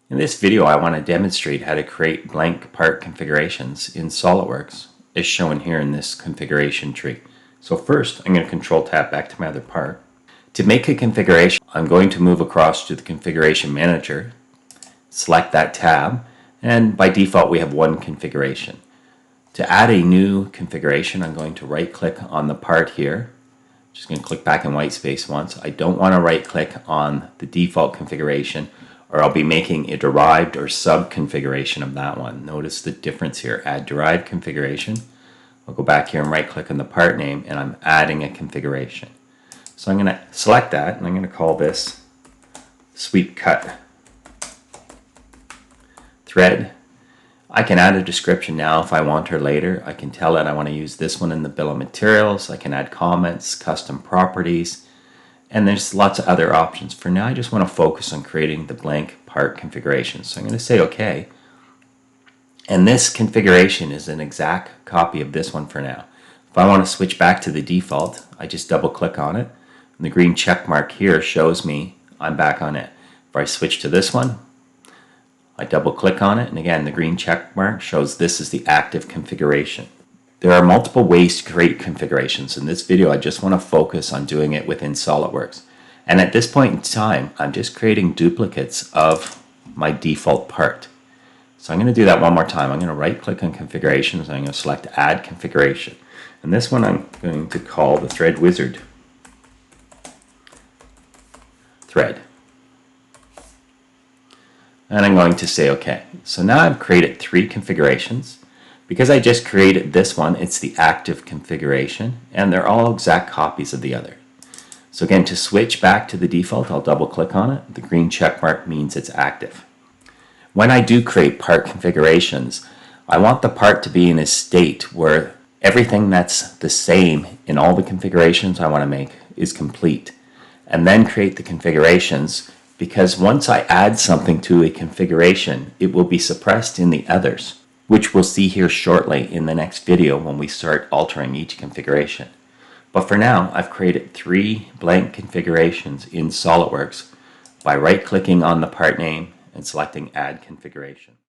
In this video, I want to demonstrate how to create blank part configurations in SolidWorks, as shown here in this configuration tree. So first, I'm going to Control-Tab back to my other part. To make a configuration, I'm going to move across to the Configuration Manager, select that tab, and by default we have one configuration. To add a new configuration, I'm going to right-click on the part here. Just going to click back in white space once. I don't want to right-click on the default configuration, or I'll be making a derived or sub-configuration of that one. Notice the difference here. Add derived configuration. I'll go back here and right-click on the part name, and I'm adding a configuration. So I'm going to select that, and I'm going to call this Sweep Cut Thread. I can add a description now if I want, or later. I can tell it I want to use this one in the bill of materials. I can add comments, custom properties, and there's lots of other options. For now, I just want to focus on creating the blank part configuration. So I'm going to say OK. And this configuration is an exact copy of this one for now. If I want to switch back to the default, I just double click on it. And the green check mark here shows me I'm back on it. If I switch to this one, I double click on it, and again the green check mark shows this is the active configuration. There are multiple ways to create configurations. In this video I just want to focus on doing it within SolidWorks. And at this point in time I'm just creating duplicates of my default part. So I'm going to do that one more time. I'm going to right click on configurations and I'm going to select add configuration. And this one I'm going to call the Thread Wizard thread. And I'm going to say OK. So now I've created 3 configurations. Because I just created this one, it's the active configuration, and they're all exact copies of the other. So again, to switch back to the default, I'll double click on it. The green check mark means it's active. When I do create part configurations, I want the part to be in a state where everything that's the same in all the configurations I want to make is complete. And then create the configurations, because once I add something to a configuration, it will be suppressed in the others, which we'll see here shortly in the next video when we start altering each configuration. But for now, I've created 3 blank configurations in SolidWorks by right-clicking on the part name and selecting Add Configuration.